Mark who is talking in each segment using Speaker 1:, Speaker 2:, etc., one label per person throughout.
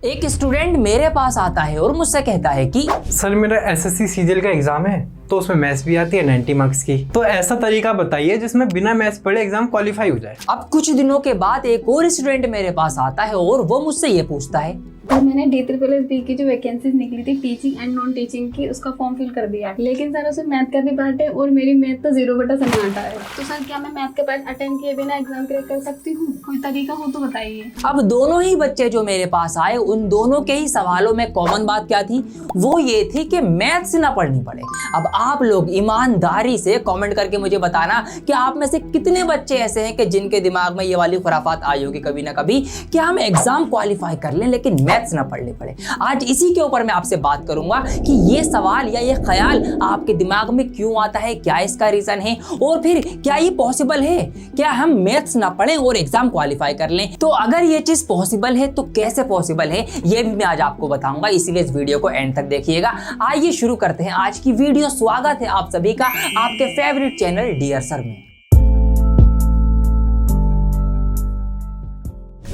Speaker 1: एक स्टूडेंट मेरे पास आता है और मुझसे कहता है कि
Speaker 2: सर मेरा एसएससी सीजीएल का एग्जाम है तो उसमें मैथ्स भी आती है 90 मार्क्स की। तो ऐसा तरीका बताइए जिसमें बिना मैथ्स पढ़े एग्जाम क्वालिफाई हो जाए।
Speaker 1: अब कुछ दिनों के बाद एक और स्टूडेंट मेरे पास आता है और वो मुझसे ये पूछता है
Speaker 3: तो मैंने DSSS की जो वैकेंसीज निकली थी टीचिंग एंड नॉन टीचिंग की उसका फॉर्म फिल कर दिया, लेकिन सर उसमें मैथ का भी पार्ट है और मेरी मैथ तो 0/8 है। तो सर क्या मैं मैथ के पार्ट अटेंड किए बिना एग्जाम क्रैक कर सकती हूँ? कोई तरीका हो तो बताइए।
Speaker 1: अब दोनों ही बच्चे जो मेरे पास आए उन दोनों के ही सवालों में कॉमन बात क्या थी, वो ये थी कि मैथ्स ना पढ़नी पड़े। अब आप लोग ईमानदारी से कमेंट करके मुझे बताना कि आप में से कितने बच्चे ऐसे हैं कि जिनके दिमाग में ये वाली खुराफात आई होगी कभी ना कभी कि हम एग्जाम क्वालिफाई कर लें लेकिन मैथ्स ना पढ़ने पड़े। आज इसी के ऊपर मैं आपसे बात करूंगा कि ये सवाल या ये ख्याल आपके दिमाग में क्यों आता है, क्या इसका रीजन है और फिर क्या ये पॉसिबल है, क्या हम मैथ्स ना पढ़ें और एग्जाम क्वालिफाई कर लें। तो अगर ये चीज पॉसिबल है तो कैसे पॉसिबल है ये भी मैं आज आपको बताऊंगा, इसीलिए इस वीडियो को एंड तक देखिएगा। आइए शुरू करते हैं आज की वीडियो। स्वागत है आप सभी का आपके फेवरेट चैनल डियर सर में।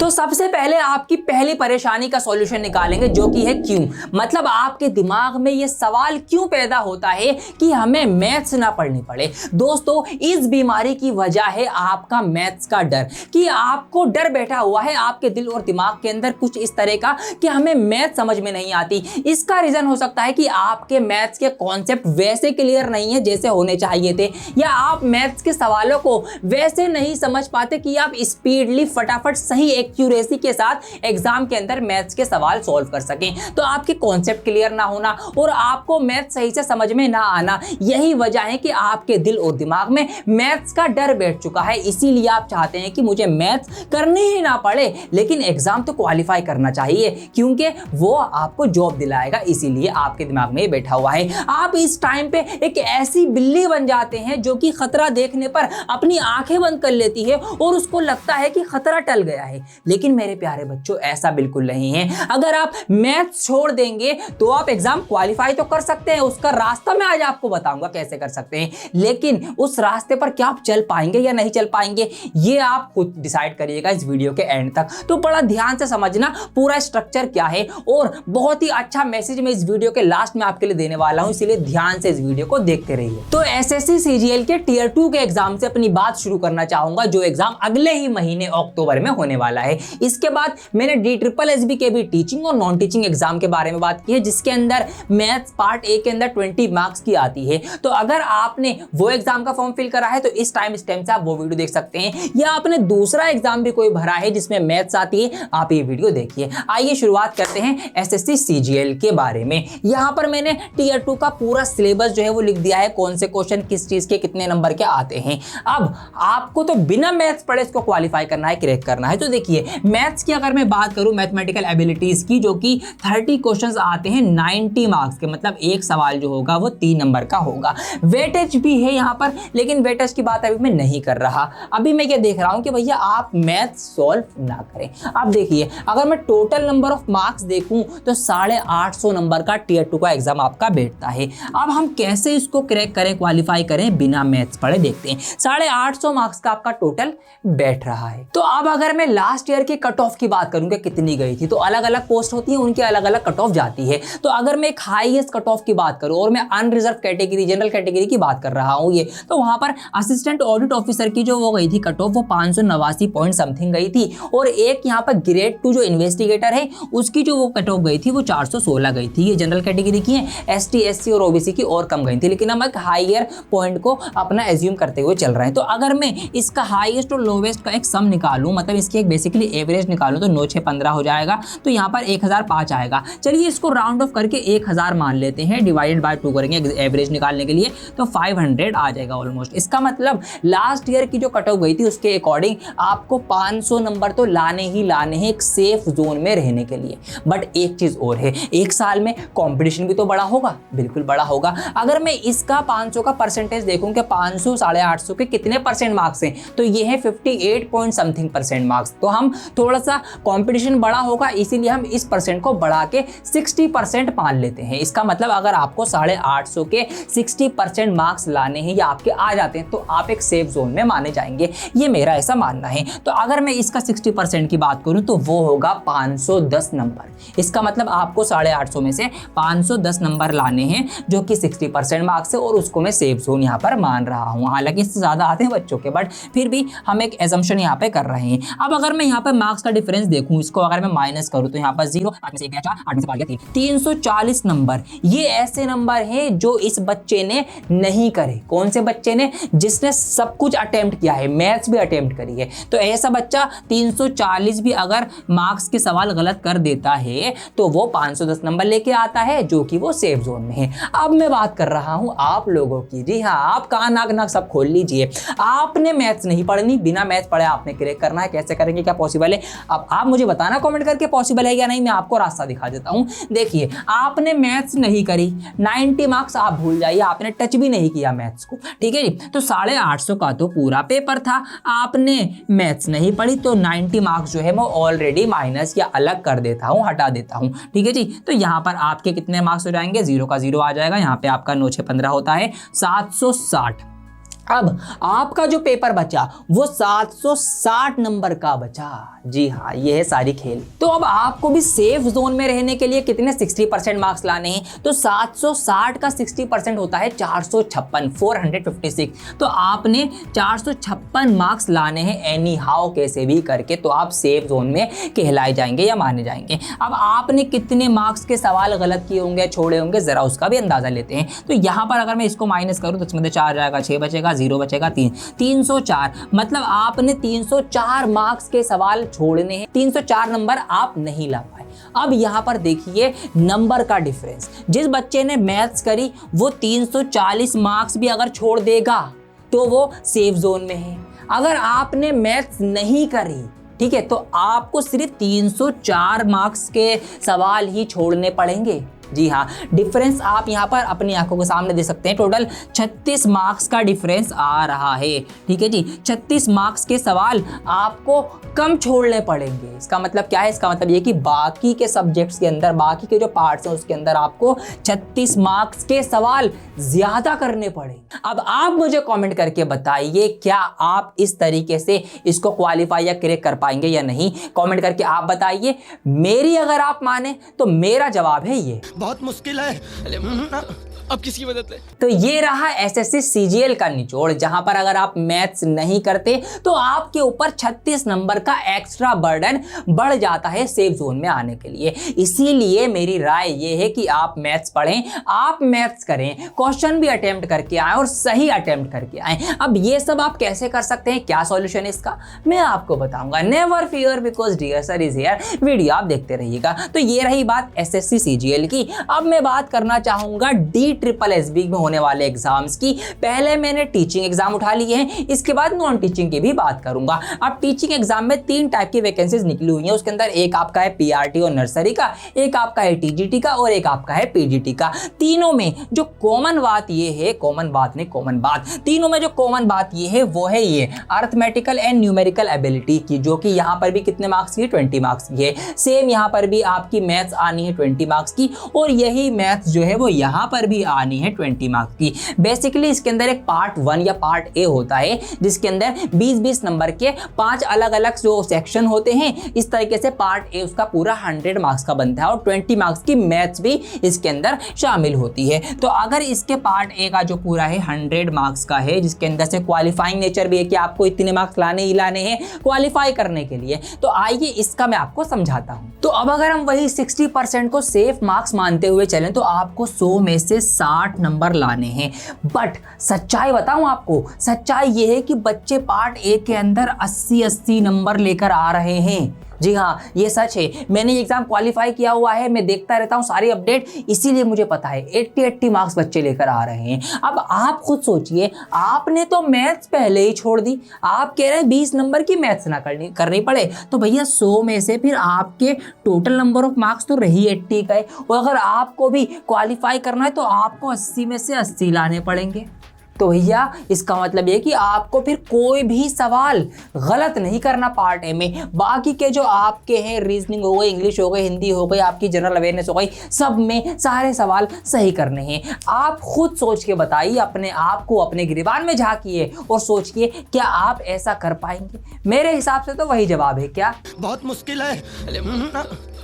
Speaker 1: तो सबसे पहले आपकी पहली परेशानी का सॉल्यूशन निकालेंगे जो कि है क्यों। मतलब आपके दिमाग में ये सवाल क्यों पैदा होता है कि हमें मैथ्स ना पढ़नी पड़े। दोस्तों इस बीमारी की वजह है आपका मैथ्स का डर, कि आपको डर बैठा हुआ है आपके दिल और दिमाग के अंदर कुछ इस तरह का कि हमें मैथ्स समझ में नहीं आती। इसका रीजन हो सकता है कि आपके मैथ्स के कॉन्सेप्ट वैसे क्लियर नहीं है जैसे होने चाहिए थे, या आप मैथ्स के सवालों को वैसे नहीं समझ पाते कि आप स्पीडली फटाफट सही एक्यूरेसी के साथ एग्जाम के अंदर मैथ्स के सवाल सॉल्व कर सकें। तो आपके कॉन्सेप्ट क्लियर ना होना और आपको मैथ्स सही से समझ में ना आना, यही वजह है कि आपके दिल और दिमाग में मैथ्स का डर बैठ चुका है। इसीलिए आप चाहते हैं कि मुझे मैथ्स करने ही ना पड़े लेकिन एग्जाम तो क्वालिफाई करना चाहिए क्योंकि वो आपको जॉब दिलाएगा, इसीलिए आपके दिमाग में बैठा हुआ है। आप इस टाइम पे एक ऐसी बिल्ली बन जाते हैं जो कि खतरा देखने पर अपनी आंखें बंद कर लेती है और उसको लगता है कि खतरा टल गया है। लेकिन मेरे प्यारे बच्चों ऐसा बिल्कुल नहीं है। अगर आप मैथ्स छोड़ देंगे तो आप एग्जाम क्वालिफाई तो कर सकते हैं, उसका रास्ता मैं आज आपको बताऊंगा कैसे कर सकते हैं, लेकिन उस रास्ते पर क्या आप चल पाएंगे या नहीं चल पाएंगे ये आप खुद डिसाइड करिएगा इस वीडियो के एंड तक। तो बड़ा ध्यान से समझना पूरा स्ट्रक्चर क्या है और बहुत ही अच्छा मैसेज मैं इस वीडियो के लास्ट में आपके लिए देने वाला हूं, इसलिए ध्यान से इस वीडियो को देखते रहिए। तो एसएससी सीजीएल के टियर 2 के एग्जाम से अपनी बात शुरू करना चाहूंगा जो एग्जाम अगले ही महीने अक्टूबर में होने वाला है। इसके बाद मैंने DSSS के भी टीचिंग और नॉन टीचिंग एग्जाम के बारे में बात की है जिसके अंदर मैथ्स पार्ट ए के अंदर 20 मार्क्स की आती है। तो अगर आपने वो एग्जाम का फॉर्म फिल करा है तो इस टाइम स्टैम्प से आप वो वीडियो देख सकते हैं, या आपने दूसरा एग्जाम भी कोई भरा है जिसमें मैथ्स आती है आप ये वीडियो देखिए। आइए शुरुआत करते हैं एसएससी सीजीएल के बारे में। यहाँ पर मैंने टियर 2 का पूरा सिलेबस जो है वो लिख दिया है, कौन से क्वेश्चन किस चीज के कितने नंबर के आते हैं। अब आपको तो बिना मैथ्स पढ़े इसको क्वालिफाई करना है, क्रैक करना है। तो देखिए मैथ्स की अगर मैं बात करूं मैथमेटिकल एबिलिटीज की, जो कि 30 क्वेश्चंस आते हैं 90 मार्क्स के, मतलब एक सवाल जो होगा वो 3 नंबर का होगा। वेटेज भी है यहाँ पर, लेकिन वेटेज की बात अभी मैं नहीं कर रहा। अभी मैं ये देख रहा हूं कि भैया आप मैथ्स सॉल्व ना करें। अब देखिए अगर मैं टोटल नंबर ऑफ मार्क्स देखूं तो 850 नंबर का टियर 2 का एग्जाम आपका बैठता है। अब हम कैसे इसको क्रैक करें, क्वालिफाई करें बिना मैथ्स पढ़े, देखते हैं। 850 मार्क्स का आपका टोटल बैठ रहा है। तो अब अगर मैं लास्ट ईयर की कट ऑफ की बात करूंगा कितनी गई थी, तो अलग अलग पोस्ट होती है उनकी अलग अलग कट ऑफ जाती है। तो अगर मैं एक हाईएस्ट कट ऑफ की बात करूं और मैं अनरिजर्व कैटेगरी जनरल कैटेगरी की बात कर रहा हूं ये, तो वहां पर असिस्टेंट ऑडिट ऑफिसर की जो वो गई थी कट ऑफ वो 589 पॉइंट समथिंग गई थी, और एक यहाँ पर ग्रेड 2 जो इन्वेस्टिगेटर है उसकी जो वो कट ऑफ गई थी वो 416 गई थी। ये जनरल कैटेगरी की है, एसटी एससी और ओबीसी की और कम गई थी, लेकिन हम एक हाईयर पॉइंट को अपना एज्यूम करते हुए चल रहे हैं। तो अगर मैं इसका हाईएस्ट और लोवेस्ट का एक सम निकालूं, मतलब इसकी एक बेसिकली एवरेज निकालूं तो 9 6 15 हो जाएगा, तो यहाँ पर 1005 आएगा। चलिए इसको राउंड ऑफ करके 1000 मान लेते हैं, डिवाइडेड बाय 2 करेंगे एवरेज निकालने के लिए, तो 500 आ जाएगा ऑलमोस्ट। इसका मतलब लास्ट ईयर की जो कट ऑफ गई थी उसके अकॉर्डिंग आपको 500 नंबर तो लाने ही लाने हैं एक सेफ जोन में रहने के लिए। बट एक चीज और है, एक साल में कंपटीशन भी तो बड़ा होगा, बिल्कुल बड़ा होगा। अगर मैं इसका 500 का परसेंटेज देखूं कि 500 850 के कितने परसेंट मार्क्स हैं, तो ये है 58 पॉइंट समथिंग परसेंट मार्क्स। तो हम हम थोड़ा सा कंपटीशन बड़ा होगा, इसीलिए हम इस परसेंट को बढ़ा के 60% मान लेते हैं। इसका मतलब अगर आपको 850 के 60% मार्क्स लाने हैं या आपके आ जाते हैं तो आप एक सेफ जोन में माने जाएंगे, ये मेरा ऐसा मानना है। तो अगर मैं इसका 60% की बात करूं तो वो होगा 510 नंबर। इसका मतलब आपको 850 में से 510 नंबर लाने हैं जो कि 60% मार्क्स है, और उसको मैं सेफ जोन यहाँ पर मान रहा हूँ। हालांकि इससे ज़्यादा आते हैं बच्चों के, बट फिर भी हम एक एजम्पशन यहाँ पे कर रहे हैं। अब अगर मैं यहाँ पे मार्क्स का डिफरेंस देखूँ, इसको अगर मैं माइनस करूँ तो यहाँ पर 0, 8 में से 1 गया 4, 8 में से 5 गया 3, 340 नंबर। ये ऐसे नंबर हैं जो इस बच्चे ने नहीं करे। कौन से बच्चे ने? जिसने सब कुछ अटेम्प्ट किया है, मैथ्स भी अटेम्प्ट करी है। तो ऐसा बच्चा 340 भी अगर मार्क्स के सवाल गलत कर देता है तो वो 510 नंबर लेके आता है, जो कि वो सेफ जोन में है। अब मैं बात कर रहा हूं आप लोगों की। जी हाँ, आप कान नाक नाक सब खोल लीजिए। आपने मैथ्स नहीं पढ़नी, बिना मैथ्स पढ़े आपने क्रैक करना है। कैसे करेंगे, क्या पॉसिबल है? अब आप मुझे बताना कमेंट करके पॉसिबल है या नहीं, मैं आपको रास्ता दिखा देता हूं। देखिए, आपने मैथ्स नहीं करी, 90 मार्क्स आप भूल जाइए, आपने टच भी नहीं किया मैथ्स को, ठीक है जी। तो 850 का तो पूरा पेपर था, आपने मैथ्स नहीं पढ़ी, तो 90 मार्क्स जो है मैं ऑलरेडी माइनस या अलग कर देता हूं, हटा देता हूं, ठीक है जी। तो यहाँ पर आपके कितने मार्क्स हो जाएंगे? 0 का 0 आ जाएगा, यहाँ पे आपका 9 6 15 होता है 760। अब आपका जो पेपर बचा वो 760 नंबर का बचा। जी हाँ, ये है सारी खेल। तो अब आपको भी सेफ जोन में रहने के लिए कितने 60% मार्क्स लाने हैं? तो 760 का 60% होता है 456, 456। तो आपने 456 मार्क्स लाने हैं एनी हाउ, कैसे भी करके, तो आप सेफ जोन में कहलाए जाएंगे या माने जाएंगे। अब आपने कितने मार्क्स के सवाल गलत किए होंगे, छोड़े होंगे, जरा उसका भी अंदाजा लेते हैं। तो यहाँ पर अगर मैं इसको माइनस करूँ तो इसमें 4 जाएगा, 6 बचेगा, 0 बचेगा, 304। मतलब आपने 304 मार्क्स के सवाल छोड़ने हैं, 304 नंबर आप नहीं ला पाए। अब यहां पर देखिए नंबर का डिफरेंस। जिस बच्चे ने मैथ्स करी वो 340 मार्क्स भी अगर छोड़ देगा तो वो सेफ जोन में है। अगर आपने मैथ्स नहीं करी, ठीक है, तो आपको सिर्फ 304 मार्क्स के सवाल ही छोड़ने पड़ेंगे। जी हाँ, डिफरेंस आप यहाँ पर अपनी आंखों के सामने दे सकते हैं। टोटल 36 मार्क्स का डिफरेंस आ रहा है, ठीक है जी। 36 मार्क्स के सवाल आपको कम छोड़ने पड़ेंगे। इसका मतलब क्या है? इसका मतलब ये कि बाकी के सब्जेक्ट्स के अंदर, बाकी के जो पार्ट्स हैं उसके अंदर आपको 36 मार्क्स के सवाल ज्यादा करने पड़ेंगे। अब आप मुझे कमेंट करके बताइए, क्या आप इस तरीके से इसको क्वालिफाई या क्रैक कर पाएंगे या नहीं? कमेंट करके आप बताइए। मेरी अगर आप माने तो मेरा जवाब है ये।
Speaker 4: बहुत मुश्किल है, अब किसकी मदद ले?
Speaker 1: तो ये रहा एसएससी सीजीएल का निचोड़, जहां पर अगर आप मैथ्स नहीं करते तो आपके ऊपर 36 नंबर का एक्स्ट्रा बर्डन बढ़ जाता है सेफ जोन में आने के लिए। इसीलिए मेरी राय ये है कि आप मैथ्स पढ़ें, आप मैथ्स करें, क्वेश्चन भी अटेम्प्ट करके आए और सही अटेम्प्ट करके आए। अब ये सब आप कैसे कर सकते हैं, क्या सॉल्यूशन है इसका, मैं आपको बताऊंगा। Never fear, because dear sir is here. Video आप देखते रहिएगा। तो ये रही बात एसएससी सीजीएल की। अब मैं बात करना चाहूंगा DSSB में होने वाले एग्जाम्स की। पहले मैंने टीचिंग एग्जाम उठा लिए हैं, इसके बाद नॉन टीचिंग की भी बात करूंगा। अब टीचिंग एग्जाम में 3 टाइप की वैकेंसीज निकली हुई हैं। उसके अंदर एक आपका है पीआरटी और नर्सरी का, एक आपका है टीजीटी का और एक आपका है पीजीटी का। तीनों में जो कॉमन बात ये है, तीनों में जो कॉमन बात ये है वो है ये अर्थमेटिकल एंड न्यूमेरिकल एबिलिटी की, जो कि यहाँ पर भी कितने मार्क्स की है? 20 मार्क्स की है। सेम यहाँ पर भी आपकी मैथ्स आनी है 20 मार्क्स की, और यही मैथ्स जो है वो यहाँ पर भी आनी है 20 मार्क्स की। बेसिकली इसके अंदर एक पार्ट 1 या पार्ट ए होता है, जिसके अंदर 20-20 नंबर के 5 अलग अलग जो सेक्शन होते हैं। इस तरीके से पार्ट ए उसका पूरा 100 मार्क्स का बनता है और 20 मार्क्स की मैथ्स भी इसके अंदर शामिल होती है। तो अगर इसके पार्ट ए का जो पूरा है 100 मार्क्स का है, जिसके अंदर से क्वालिफाइंग नेचर भी है कि आपको इतने मार्क्स लाने ही लाने हैं क्वालिफाई करने के लिए, तो आइए इसका मैं आपको समझाता हूं। तो अब अगर हम वही 60% को सेफ मार्क्स मानते हुए चलें तो आपको 100 में से 60 नंबर लाने हैं। बट सच्चाई बताऊं आपको, सच्चाई ये है कि बच्चे पार्ट ए के अंदर 80-80 नंबर लेकर आ रहे हैं। जी हाँ, ये सच है। मैंने एग्जाम क्वालिफाई किया हुआ है, मैं देखता रहता हूँ सारी अपडेट, इसीलिए मुझे पता है 80-80 मार्क्स बच्चे लेकर आ रहे हैं। अब आप खुद सोचिए, आपने तो मैथ्स पहले ही छोड़ दी, आप कह रहे हैं 20 नंबर की मैथ्स ना करनी पड़े, तो भैया 100 में से फिर आपके टोटल नंबर ऑफ मार्क्स तो रही 80 गए, और अगर आपको भी क्वालिफाई करना है तो आपको 80 में से 80 लाने पड़ेंगे। तो भैया इसका मतलब ये कि आपको फिर कोई भी सवाल गलत नहीं करना पार्ट ए में। बाकी के जो आपके हैं रीजनिंग हो गई, इंग्लिश हो गई, हिंदी हो गई, आपकी जनरल अवेयरनेस हो गई, सब में सारे सवाल सही करने हैं। आप खुद सोच के बताइए, अपने आप को अपने गिरबान में झांकिए और सोचिए क्या आप ऐसा कर पाएंगे। मेरे हिसाब से तो वही जवाब है। क्या
Speaker 4: बहुत मुश्किल है।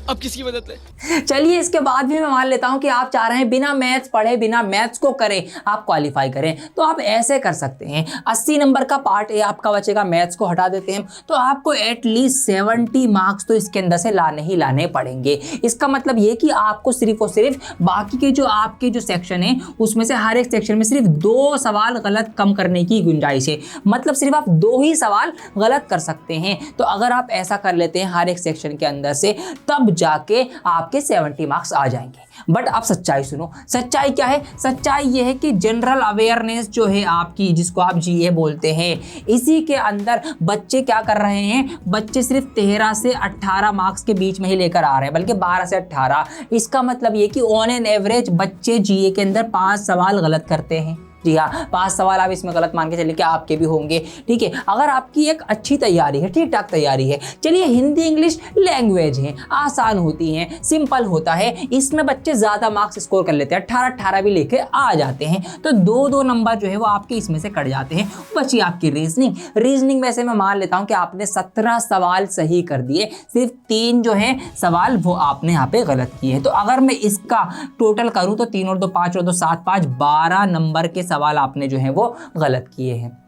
Speaker 4: अब किसकी मदद ले?
Speaker 1: चलिए इसके बाद भी मैं मान लेता हूं कि आप चाह रहे हैं बिना मैथ्स पढ़े, बिना मैथ्स को करें आप क्वालिफाई करें, तो आप ऐसे कर सकते हैं। 80 नंबर का पार्ट ए आपका बचेगा, मैथ्स को हटा देते हैं, तो आपको एटलीस्ट 70 मार्क्स तो इसके अंदर से लाने ही लाने पड़ेंगे। इसका मतलब ये कि आपको सिर्फ और सिर्फ बाकी के जो आपके जो सेक्शन है उसमें से हर एक सेक्शन में सिर्फ 2 सवाल गलत कम करने की गुंजाइश है। मतलब सिर्फ आप 2 ही सवाल गलत कर सकते हैं। तो अगर आप ऐसा कर लेते हैं हर एक सेक्शन के अंदर से, तब जाके आपके 70 मार्क्स आ जाएंगे। बट अब सच्चाई सुनो, सच्चाई क्या है? सच्चाई ये है कि जनरल अवेयरनेस जो है आपकी, जिसको आप जीए बोलते हैं, इसी के अंदर बच्चे क्या कर रहे हैं? बच्चे सिर्फ 13 से 18 मार्क्स के बीच में ही लेकर आ रहे हैं, बल्कि 12 से 18। इसका मतलब ये कि ऑन एन एवरेज बच्चे जीए के अंदर 5 सवाल गलत करते हैं। जी हाँ, 5 सवाल आप इसमें गलत मान के चलिए कि आपके भी होंगे। ठीक है, अगर आपकी एक अच्छी तैयारी है, ठीक ठाक तैयारी है, चलिए हिंदी इंग्लिश लैंग्वेज है, आसान होती हैं, सिंपल होता है, इसमें बच्चे ज़्यादा मार्क्स स्कोर कर लेते हैं, 18 भी लेके आ जाते हैं, तो 2 नंबर जो है वो आपके इसमें से कट जाते हैं। बची आपकी रीजनिंग वैसे मैं मान लेता हूँ कि आपने 17 सवाल सही कर दिए, सिर्फ 3 जो है सवाल वो आपने यहाँ पे गलत किए हैं। तो अगर मैं इसका टोटल करूँ तो 3 और 2 5 और 2 7 5 12 नंबर के सवाल आपने जो है वो गलत किए हैं।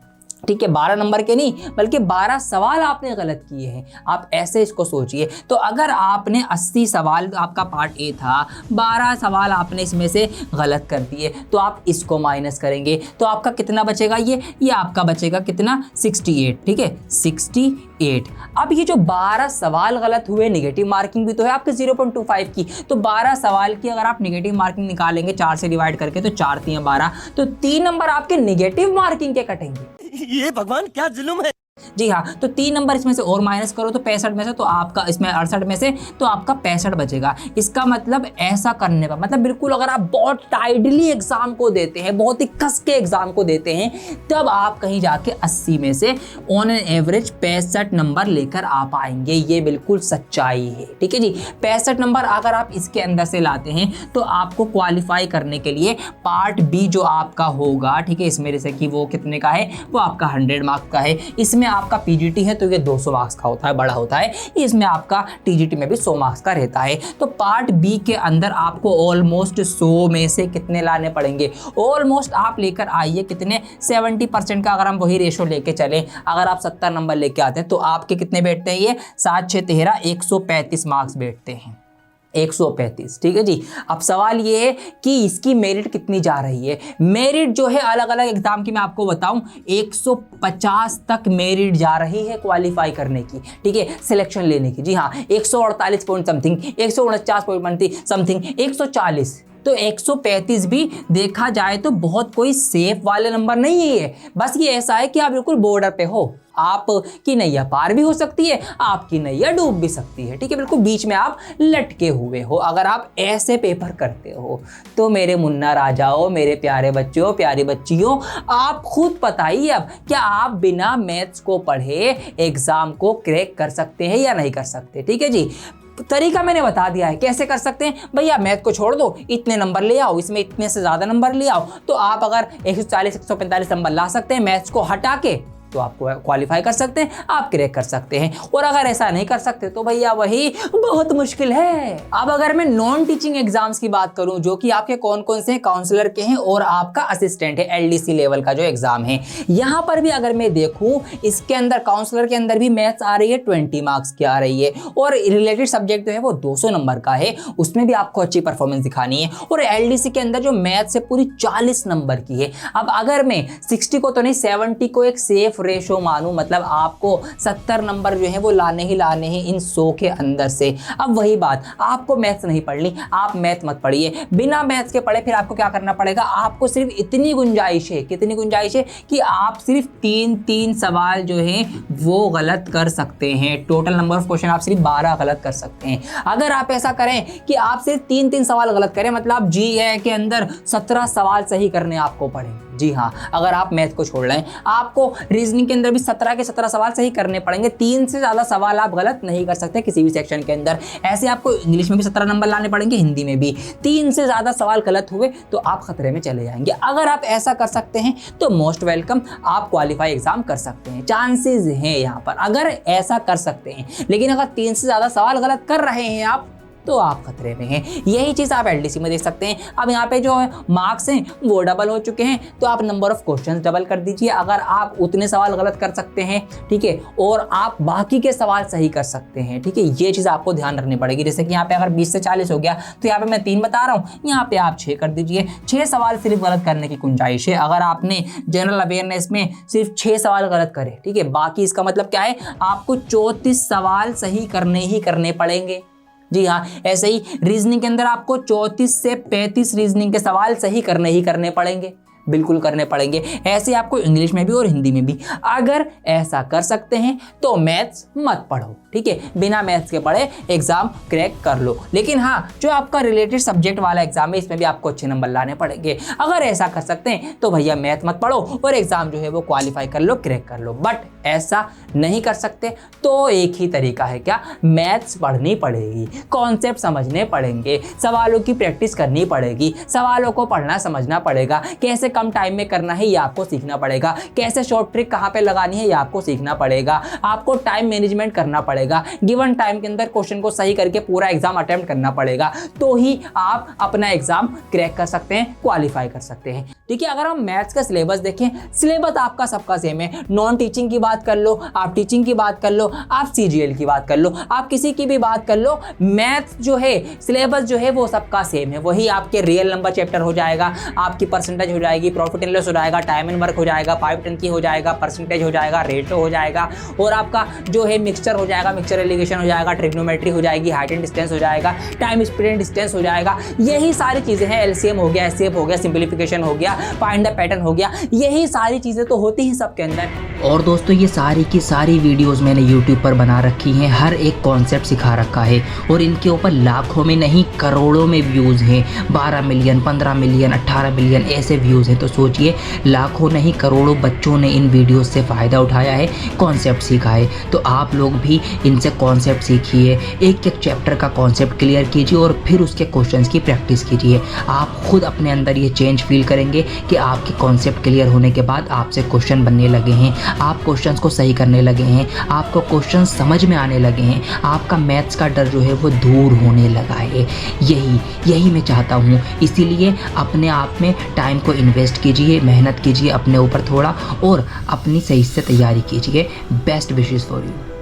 Speaker 1: ठीक है, 12 नंबर के नहीं बल्कि 12 सवाल आपने गलत किए हैं। आप ऐसे इसको सोचिए। तो अगर आपने 80 सवाल, आपका पार्ट ए था, 12 सवाल आपने इसमें से गलत कर दिए, तो आप इसको माइनस करेंगे तो आपका कितना बचेगा? ये आपका बचेगा कितना? 68। ठीक है, 68। अब ये जो 12 सवाल गलत हुए, नेगेटिव मार्किंग भी तो है आपके 0.25 की, तो 12 सवाल की अगर आप नेगेटिव मार्किंग निकालेंगे 4 से डिवाइड करके, तो 4 3 12, तो 3 नंबर आपके नेगेटिव मार्किंग के कटेंगे।
Speaker 4: ये भगवान क्या जुल्म है।
Speaker 1: जी हाँ, तो 3 नंबर इसमें से और माइनस करो तो 65 में से, तो आपका इसमें 68 में से तो आपका 65 बचेगा। इसका मतलब ऐसा करने का मतलब बिल्कुल अगर आप बहुत टाइडली एग्जाम को देते हैं, बहुत ही कस के एग्जाम को देते हैं, तब आप कहीं जाके 80 में से ऑन एन एवरेज 65 नंबर लेकर आ पाएंगे। ये बिल्कुल सच्चाई है। ठीक है जी, 65 नंबर अगर आप इसके अंदर से लाते हैं तो आपको क्वालिफाई करने के लिए पार्ट बी जो आपका होगा, ठीक है, इसमें जैसे कि वो कितने का है, वो आपका 100 मार्क्स का है। इसमें आपका पीजीटी है तो ये 200 मार्क्स का होता है, बड़ा होता है। इसमें आपका टीजीटी में भी 100 मार्क्स का रहता है। तो पार्ट बी के अंदर आपको ऑलमोस्ट 100 में से कितने लाने पड़ेंगे? ऑलमोस्ट आप लेकर आइए कितने? 70% का अगर हम वही रेशो लेके चलें, अगर आप 70 नंबर लेके आते हैं तो आपके कितने बैठते हैं? ये 7 6 13 135 मार्क्स बैठते हैं। 135। ठीक है जी। अब सवाल ये है कि इसकी मेरिट कितनी जा रही है। मेरिट जो है अलग अलग एग्जाम की मैं आपको बताऊं, 150 तक मेरिट जा रही है क्वालिफाई करने की। ठीक है, सिलेक्शन लेने की। जी हाँ, 148 पॉइंट समथिंग, 149 पॉइंट समथिंग, 140, तो 135 भी देखा जाए तो बहुत कोई सेफ वाले नंबर नहीं है। बस ये ऐसा है कि आप बिल्कुल बॉर्डर पे हो, आपकी नैया पार भी हो सकती है, आपकी नैया डूब भी सकती है। ठीक है, बिल्कुल बीच में आप लटके हुए हो। अगर आप ऐसे पेपर करते हो तो मेरे मुन्ना राजाओं, मेरे प्यारे बच्चों, प्यारी बच्चियों, आप खुद बताइए अब, क्या आप बिना मैथ्स को पढ़े एग्जाम को क्रैक कर सकते हैं या नहीं कर सकते? ठीक है जी, तरीका मैंने बता दिया है कैसे कर सकते हैं। भैया मैथ को छोड़ दो, इतने नंबर ले आओ, इसमें इतने से ज़्यादा नंबर ले आओ, तो आप अगर 140 145 नंबर ला सकते हैं मैथ्स को हटा के, तो आप क्वालिफाई कर सकते हैं, आप क्रैक कर सकते हैं। और अगर ऐसा नहीं कर सकते तो भैया वही बहुत मुश्किल है। अब अगर मैं नॉन टीचिंग एग्जाम्स की बात करूं, जो कि आपके कौन कौन से काउंसलर के हैं और आपका असिस्टेंट है, एलडीसी लेवल का जो एग्जाम है, यहां पर भी अगर मैं देखूं, इसके अंदर काउंसलर के अंदर भी मैथ्स आ रही है 20 मार्क्स की आ रही है, और रिलेटेड सब्जेक्ट जो है वो 200 नंबर का है, उसमें भी आपको अच्छी परफॉर्मेंस दिखानी है। और एलडीसी के अंदर जो मैथ्स है पूरी 40 नंबर की है। अब अगर मैं 60 को तो नहीं, 70 को एक सेफ रेशो मानूं, मतलब आपको 70 नंबर जो है वो लाने ही लाने हैं इन 100 के अंदर से। अब वही बात, आपको मैथ्स नहीं पढ़नी, आप मैथ मत पढ़िए। बिना मैथ्स के पढ़े फिर आपको क्या करना पड़ेगा? आपको सिर्फ इतनी गुंजाइश है, कितनी गुंजाइश है कि आप सिर्फ 3 सवाल जो है वो गलत कर सकते हैं। टोटल नंबर ऑफ क्वेश्चन आप सिर्फ 12 गलत कर सकते हैं। अगर आप ऐसा करें कि आप सिर्फ 3 सवाल गलत करें, मतलब आप जीए के अंदर 17 सवाल सही करने आपको पड़े, जी हाँ, अगर आप मैथ को छोड़ रहे हैं, आपको रीजनिंग के अंदर भी 17 के 17 सवाल सही करने पड़ेंगे। 3 से ज़्यादा सवाल आप गलत नहीं कर सकते किसी भी सेक्शन के अंदर। ऐसे आपको इंग्लिश में भी 17 नंबर लाने पड़ेंगे, हिंदी में भी। 3 से ज़्यादा सवाल गलत हुए तो आप खतरे में चले जाएंगे। अगर आप ऐसा कर सकते हैं तो मोस्ट वेलकम, आप क्वालिफाई एग्जाम कर सकते हैं, चांसेस हैं यहाँ पर, अगर ऐसा कर सकते हैं। लेकिन अगर 3 से ज़्यादा सवाल गलत कर रहे हैं आप, तो आप खतरे में हैं। यही चीज़ आप एलडीसी में देख सकते हैं। अब यहाँ पे जो मार्क्स हैं वो डबल हो चुके हैं, तो आप नंबर ऑफ क्वेश्चंस डबल कर दीजिए। अगर आप उतने सवाल गलत कर सकते हैं, ठीक है, और आप बाकी के सवाल सही कर सकते हैं, ठीक है, ये चीज़ आपको ध्यान रखनी पड़ेगी। जैसे कि यहाँ पे अगर 20 से 40 हो गया, तो यहाँ पे मैं 3 बता रहा हूँ, यहाँ पे आप 6 कर दीजिए। 6 सवाल सिर्फ गलत करने की गुंजाइश है। अगर आपने जनरल अवेयरनेस में सिर्फ 6 सवाल गलत करे, ठीक है, बाकी इसका मतलब क्या है, आपको 34 सवाल सही करने ही करने पड़ेंगे। जी हाँ, ऐसे ही रीजनिंग के अंदर आपको 34 से 35 रीजनिंग के सवाल सही करने ही करने पड़ेंगे, बिल्कुल करने पड़ेंगे। ऐसे आपको इंग्लिश में भी और हिंदी में भी। अगर ऐसा कर सकते हैं तो मैथ्स मत पढ़ो, ठीक है, बिना मैथ्स के पढ़े एग्जाम क्रैक कर लो। लेकिन हाँ, जो आपका रिलेटेड सब्जेक्ट वाला एग्जाम है, इसमें भी आपको अच्छे नंबर लाने पड़ेंगे। अगर ऐसा कर सकते हैं तो भैया मैथ मत पढ़ो और एग्जाम जो है वो क्वालिफाई कर लो, क्रैक कर लो। बट ऐसा नहीं कर सकते तो एक ही तरीका है, क्या, मैथ्स पढ़नी पड़ेगी, कॉन्सेप्ट समझने पड़ेंगे, सवालों की प्रैक्टिस करनी पड़ेगी, सवालों को पढ़ना समझना पड़ेगा, कैसे कम टाइम में करना है ये आपको सीखना पड़ेगा, कैसे शॉर्ट ट्रिक कहाँ पे लगानी है ये आपको सीखना पड़ेगा, आपको टाइम मैनेजमेंट करना पड़ेगा, गिवन टाइम के अंदर क्वेश्चन को सही करके पूरा एग्जाम अटेम्प्ट करना पड़ेगा, तो ही आप अपना एग्जाम क्रैक कर सकते हैं, क्वालिफाई कर सकते हैं। ठीक है, अगर हम मैथ्स का सिलेबस देखें, सिलेबस आपका सबका सेम है। नॉन टीचिंग की बात कर लो, आप टीचिंग की बात कर लो, आप सीजीएल की बात कर लो, आप किसी की भी बात कर लो, मैथ्स जो है सिलेबस जो है वो सबका सेम है। वही आपके रियल नंबर चैप्टर हो जाएगा, आपकी परसेंटेज हो जाएगी, प्रॉफिट एंड लॉस हो जाएगा, टाइम एंड वर्क हो जाएगा, 5-10 की हो जाएगा, परसेंटेज हो जाएगा, रेशो हो जाएगा, और आपका जो है मिक्सचर हो जाएगा, मिक्सचर एलिगेशन हो जाएगा, ट्रिग्नोमेट्री हो जाएगी, हाइट एंड डिस्टेंस हो जाएगा, टाइम स्पीड एंड डिस्टेंस हो जाएगा। यही सारी चीज़ें हैं, एलसीएम हो गया, एचसीएफ हो गया, सिंप्लीफिकेशन हो गया, फाइंड द पैटर्न हो गया, यही सारी चीज़ें तो होती ही सबके अंदर।
Speaker 5: और दोस्तों ये सारी की सारी वीडियोस मैंने YouTube पर बना रखी हैं, हर एक कॉन्सेप्ट सिखा रखा है, और इनके ऊपर लाखों में नहीं करोड़ों में व्यूज़ हैं। 12 मिलियन, 15 मिलियन, 18 मिलियन ऐसे व्यूज़ हैं। तो सोचिए, लाखों नहीं करोड़ों बच्चों ने इन वीडियोस से फ़ायदा उठाया है, कॉन्सेप्ट सीखा है। तो आप लोग भी इनसे कॉन्सेप्ट सीखिए, एक एक चैप्टर का कॉन्सेप्ट क्लियर कीजिए और फिर उसके क्वेश्चंस की प्रैक्टिस कीजिए। आप खुद अपने अंदर ये चेंज फील करेंगे कि आपके कॉन्सेप्ट क्लियर होने के बाद आपसे क्वेश्चन बनने लगे हैं, आप क्वेश्चंस को सही करने लगे हैं, आपको क्वेश्चन समझ में आने लगे हैं, आपका मैथ्स का डर जो है वो दूर होने लगा है। यही मैं चाहता हूँ। इसीलिए अपने आप में टाइम को इन्वेस्ट कीजिए, मेहनत कीजिए अपने ऊपर थोड़ा, और अपनी सही से तैयारी कीजिए। Best wishes for you.